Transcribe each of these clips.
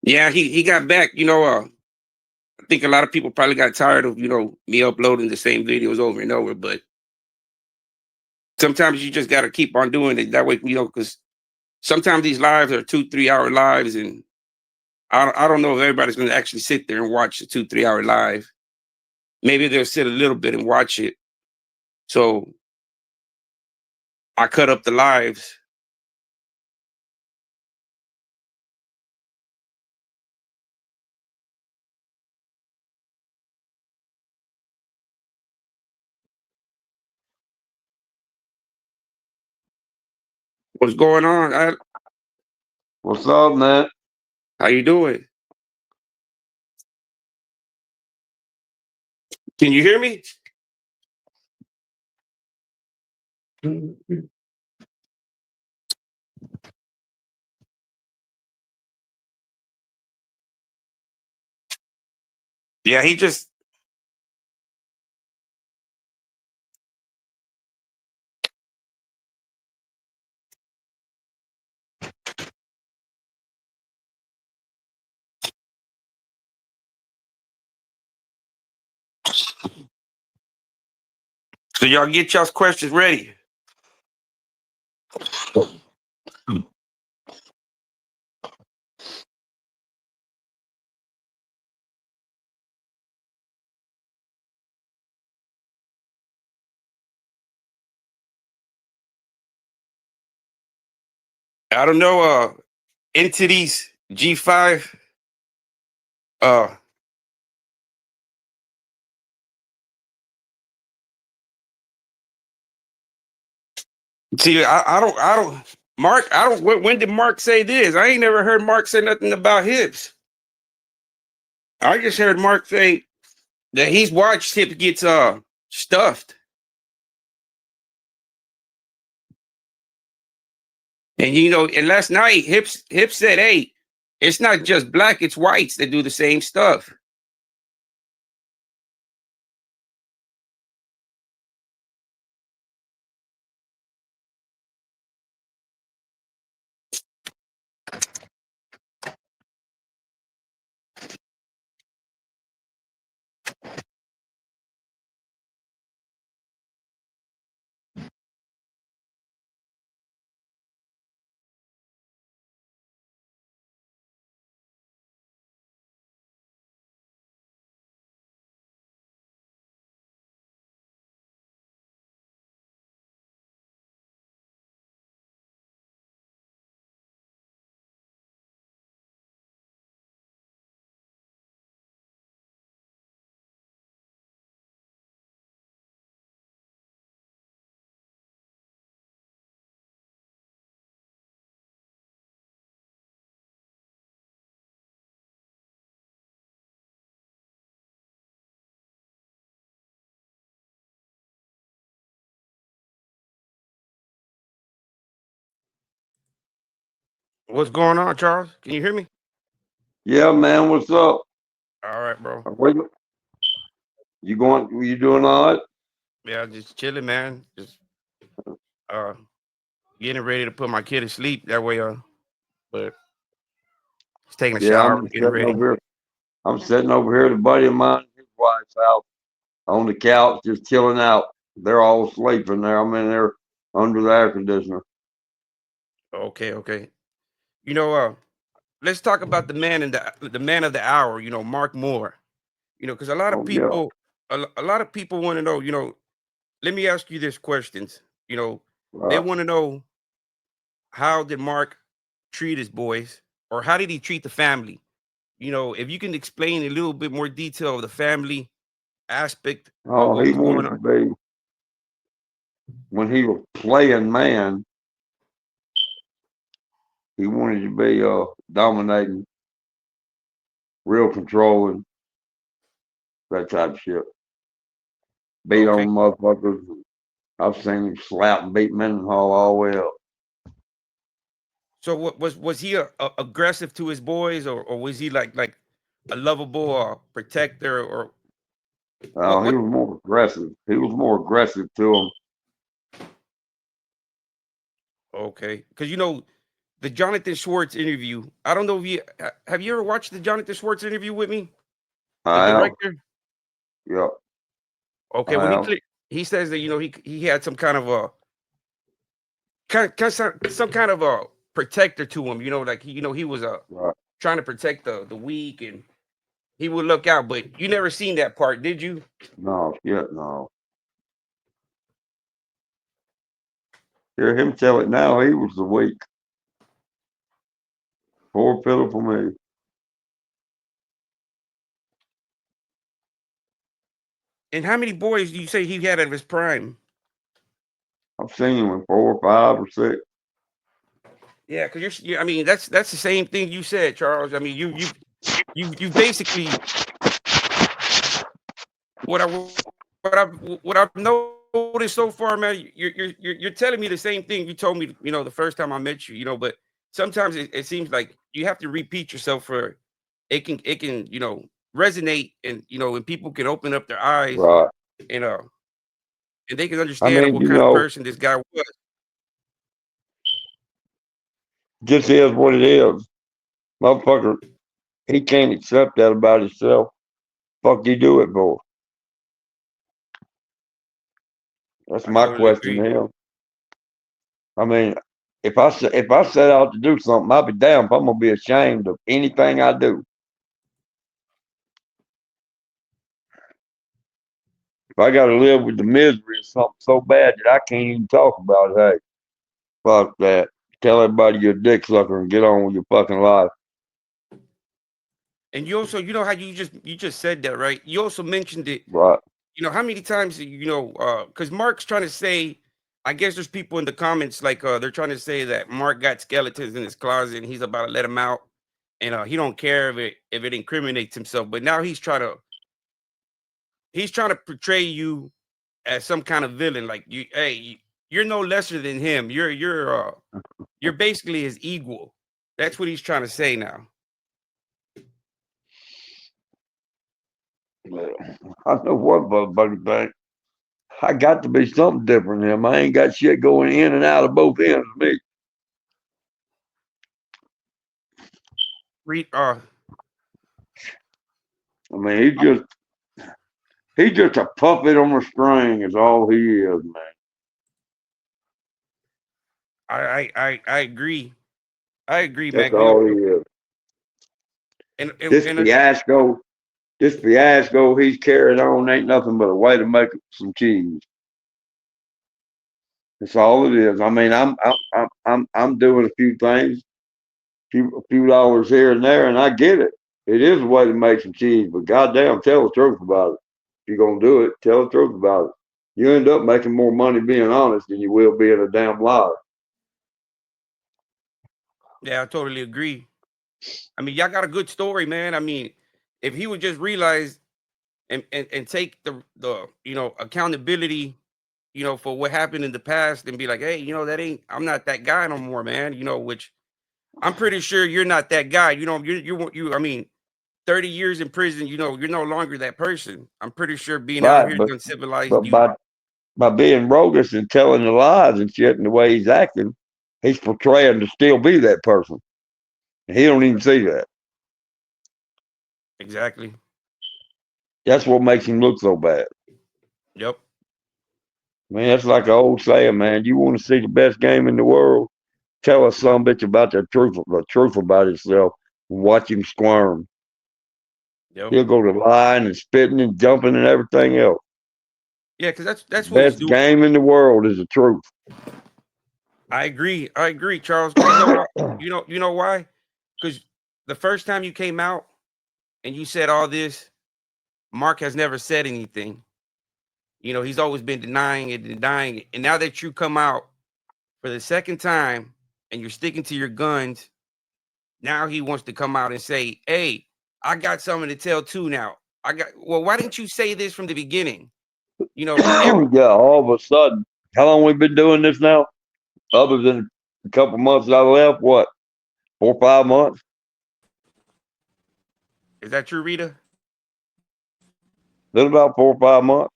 Yeah, he got back. I think a lot of people probably got tired of me uploading the same videos over and over. But sometimes you just got to keep on doing it. That way, because sometimes these lives are 2 3 hour lives, and I don't know if everybody's going to actually sit there and watch a 2 3 hour live. Maybe they'll sit a little bit and watch it. So I cut up the lives. What's going on? What's up, man? How you doing? Can you hear me? Yeah, he just. So y'all get y'all's questions ready. I don't know. Entities G5. Uh, See, I don't. Mark, I don't. When did Mark say this? I ain't never heard Mark say nothing about hips. I just heard Mark say that he's watched hips get stuffed, and and last night hips said, "Hey, it's not just black; it's whites that do the same stuff." What's going on, Charles? Can you hear me? Yeah, man. What's up? All right, bro. You going? You doing all right? Yeah, just chilling, man. Just uh getting ready to put my kid to sleep. That way, but he's taking a Yeah, shower, I'm just getting sitting ready. over here. I'm sitting over here at a buddy of mine, his wife's house, on the couch, just chilling out. They're all asleep in there. I'm in there under the air conditioner. Okay, okay. You know, let's talk about the man of the hour. Mark Moore. Because a lot of Oh yeah, people, a lot of people want to know. Let me ask you this questions. They right. want to know, how did Mark treat his boys, or how did he treat the family? If you can explain a little bit more detail of the family aspect of Oh, what he was going wanted to on. be when he was playing man. He wanted to be dominating, real controlling, that type of shit. Beat on Okay. motherfuckers. I've seen him slap and beat Mendenhall all the way up. So what was he aggressive to his boys, or was he like a lovable protector, or what? He What? was more aggressive. He was more aggressive to him. Okay, because the Jonathan Schwartz interview. I don't know if have you ever watched the Jonathan Schwartz interview with me, the I have. director. Yeah, Okay, I well have. he says that he had some kind of a some kind of a protector to him. Like he was Right. trying to protect the weak, and he would look out. But you never seen that part, did you? No, shit, no. Hear him tell it now. He was the weak. Poor pitiful me. And how many boys do you say he had at his prime? I've seen him in 4 or 5 or 6. Yeah, because I mean, that's the same thing you said, Charles. I mean, you basically what I what I've noticed so far, man. You're telling me the same thing you told me, the first time I met you. But sometimes it seems like you have to repeat yourself for it can resonate, and and people can open up their eyes, Right. and uh and they can I understand mean, what kind of person this guy was. just is what it is. Motherfucker, he can't accept that about himself. Fuck you do it for? That's I my totally question to agree. him. I mean, if I set out to do something, I'll be damned if I'm gonna be ashamed of anything I do. If I got to live with the misery of something so bad that I can't even talk about it, hey, fuck that. Tell everybody you're a dick sucker and get on with your fucking life. And you also, how you just said that, right? You also mentioned it. Right, How many times, because Mark's trying to say, I guess there's people in the comments like they're trying to say that Mark got skeletons in his closet and he's about to let them out, and he don't care if it incriminates himself. But now he's trying to portray you as some kind of villain, like you're no lesser than him. You're basically his equal. That's what he's trying to say now. I know what motherfucker think. I got to be something different than him. I ain't got shit going in and out of both ends of me. Read I mean, he's just a puppet on a string is all he is, man. I agree. I agree, That's man. all he is. And, and, This and fiasco, this fiasco he's carried on ain't nothing but a way to make some cheese. That's all it is. I mean, I'm doing a few things, a few dollars here and there, and I get it. It is a way to make some cheese, but goddamn, tell the truth about it. If you're gonna do it, tell the truth about it. You end up making more money being honest than you will being a damn liar. yeah, I totally agree. I mean, y'all got a good story, man. I mean, if he would just realize and take the accountability, for what happened in the past, and be like, hey, I'm not that guy no more, man. Which I'm pretty sure you're not that guy. I mean, 30 years in prison, you're no longer that person. I'm pretty sure being out Right, here but done civilized but you. by being roguish and telling the lies and shit and the way he's acting, he's portraying to still be that person. And he don't even see that. Exactly. That's what makes him look so bad. Yep. Man, that's like an old saying, man. You want to see the best game in the world? Tell us some bitch about the truth about himself, and watch him squirm. Yep. He'll go to lying and spitting and jumping and everything else. Yeah, because The that's what was best doing. game in the world is the truth. I agree. I agree, Charles. Because you know what? You know why? Because the first time you came out and you said all this, Mark has never said anything. He's always been denying it, denying it. And now that you come out for the second time and you're sticking to your guns, now he wants to come out and say, hey, I got something to tell too now. Well, why didn't you say this from the beginning? Every Yeah, all of a sudden, how long we been doing this now? Other than a couple months that I left, what, 4 or 5 months? is that true, Rita? Been about 4 or 5 months,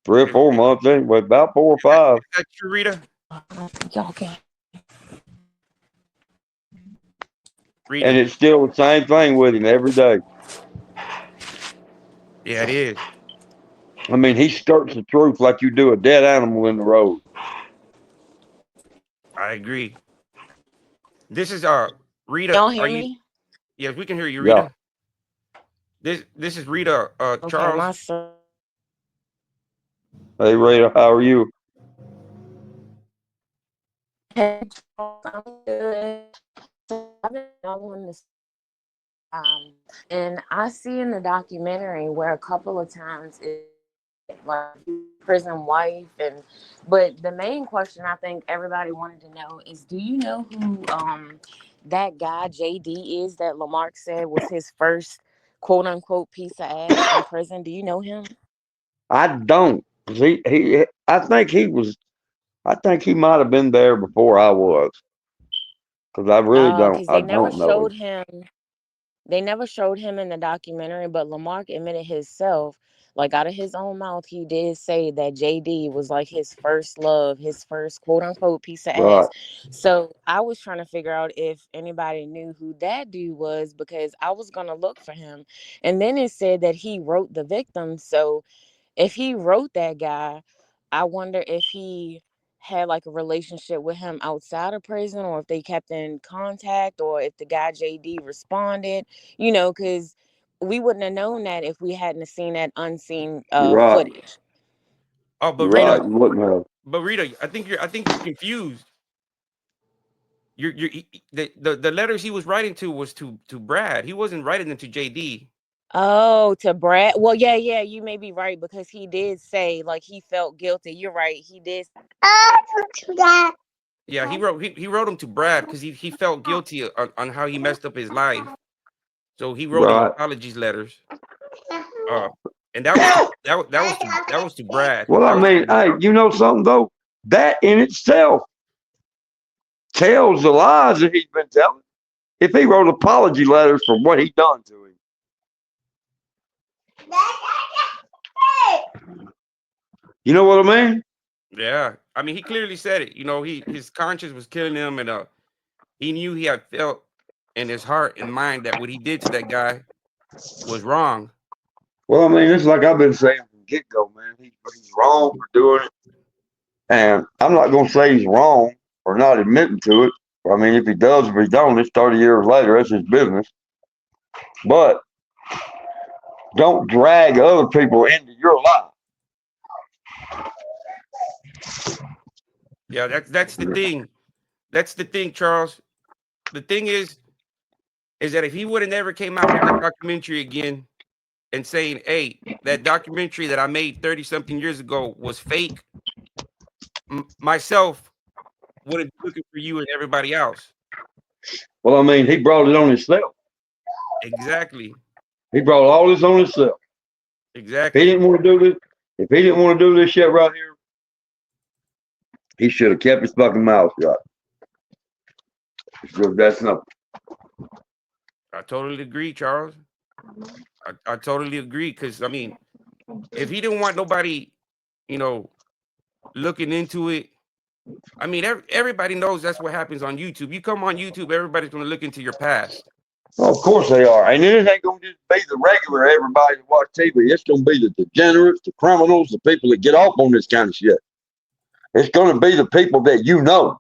3 or Is, 4 is, months anyway, about four or is that five. is that true, Rita? Y'all can Rita. and it's still the same thing with him every day. Yeah, it is. I mean, he skirts the truth like you do a dead animal in the road. I agree. This is Can Rita. y'all Are hear you? me? Yes, we can hear you, Yeah. Rita. This is Rita. Okay, Charles. my son. Hey, Rita, how are you? Hey, Charles, I'm good. So I've been following this, and I see in the documentary where a couple of times it like prison wife, and but the main question I think everybody wanted to know is, do you know who that guy JD is that Lamarck said was his first quote unquote piece of ass in prison? Do you know him? I don't. I think he was. I think he might have been there before I was, because I really don't. Because I they never don't know him. showed him. They never showed him in the documentary, but Lamarck admitted himself, like out of his own mouth, he did say that JD was like his first love, his first quote unquote piece of Right. ass. So I was trying to figure out if anybody knew who that dude was because I was gonna look for him. And then it said that he wrote the victim. So if he wrote that guy, I wonder if he had like a relationship with him outside of prison or if they kept in contact or if the guy JD responded, because we wouldn't have known that if we hadn't seen that unseen You're right. footage. Oh, but You're right. Rita. You wouldn't have. But Rita, I think you're confused. The letters he was writing to was to Brad. He wasn't writing them to JD. Oh, to Brad. Well, yeah, yeah, you may be right because he did say like he felt guilty. You're right. He did. Yeah, he wrote them to Brad because he felt guilty on how he messed up his life. So he wrote him Right. apologies letters. Uh, and that was to that was to Brad. Well, I That was mean, hey, you know something though? That in itself tells the lies that he's been telling. If he wrote apology letters for what he done to him, you know what I mean? yeah. I mean, he clearly said it. His conscience was killing him, and he knew he had felt in his heart and mind that what he did to that guy was wrong. Well, I mean, it's like I've been saying from get go, man. He's wrong for doing it, and I'm not gonna say he's wrong or not admitting to it. I mean, if he does, if he don't, it's 30 years later. That's his business. But don't drag other people into your life. Yeah, that's the thing. That's the thing, Charles. The thing is that if he would have never came out with the documentary again and saying, "Hey, that documentary that I made 30 something years ago was fake," myself wouldn't be looking for you and everybody else. Well, I mean, he brought it on himself. Exactly. He brought all this on himself. If he Exactly. didn't want to do this, if he didn't want to do this shit right here, he should have kept his fucking mouth shut. It's just that simple. I totally agree, Charles. I totally agree because I mean, if he didn't want nobody, you know, looking into it, I mean, everybody knows that's what happens on YouTube. You come on YouTube, everybody's going to look into your past. Well, of course they are. And it ain't going to just be the regular everybody that watch TV. It's going to be the degenerates, the criminals, the people that get off on this kind of shit. It's going to be the people that you know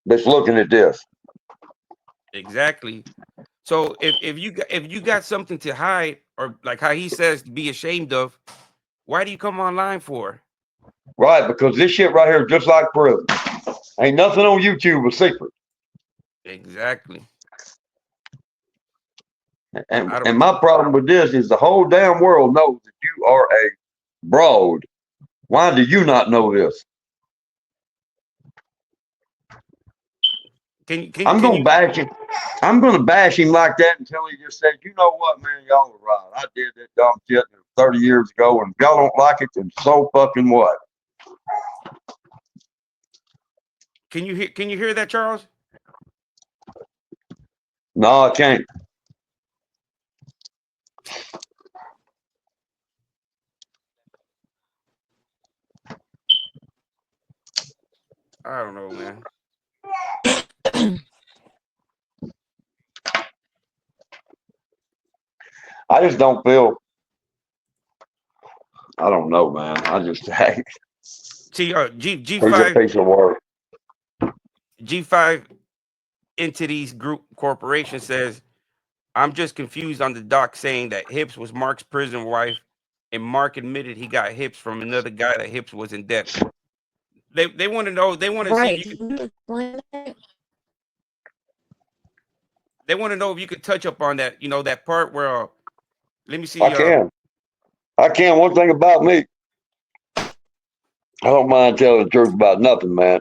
that's looking at this. Exactly. So if you got something to hide or like how he says to be ashamed of, why do you come online for? Right, because this shit right here is just like prison. Ain't nothing on YouTube a secret. Exactly. I don't. And my problem with this is the whole damn world knows that you are a broad. Why do you not know this? I'm Can gonna you? bash him. I'm gonna bash him like that until he just says, you know what, man, y'all are right. I did that dumb shit 30 years ago, and if y'all don't like it, then so fucking what? Can you hear that, Charles? No, I can't. I don't know, man. I just don't feel. I don't know, man. I just See, he's a piece of work. G5 entities group corporation says, I'm just confused on the doc saying that Hips was Mark's prison wife, and Mark admitted he got Hips from another guy that Hips was in debt with. They want to know. They want to see if Right. you could. Can you explain that? They want to know if you could touch up on that. You know that part where. Let me I see. can. I can. One thing about me, I don't mind telling the truth about nothing, man.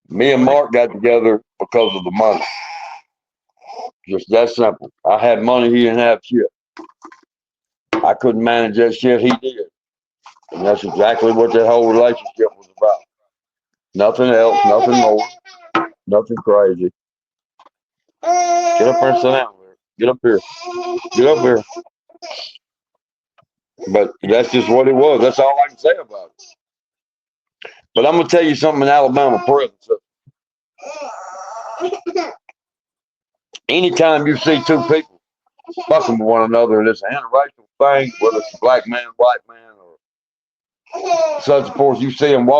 Me and Mark got together because of the money. Just that simple. I had money, he didn't have shit. I couldn't manage that shit, he did. And that's exactly what that whole relationship was about. Nothing else, nothing more, nothing crazy. Get up here and sit down. Get up here. Get up here. But that's just what it was. That's all I can say about it. But I'm gonna tell you something in Alabama prison. So anytime you see two people fucking with one another, and it's an interracial thing, whether it's a black man, white man, or such and forth, you see them walk.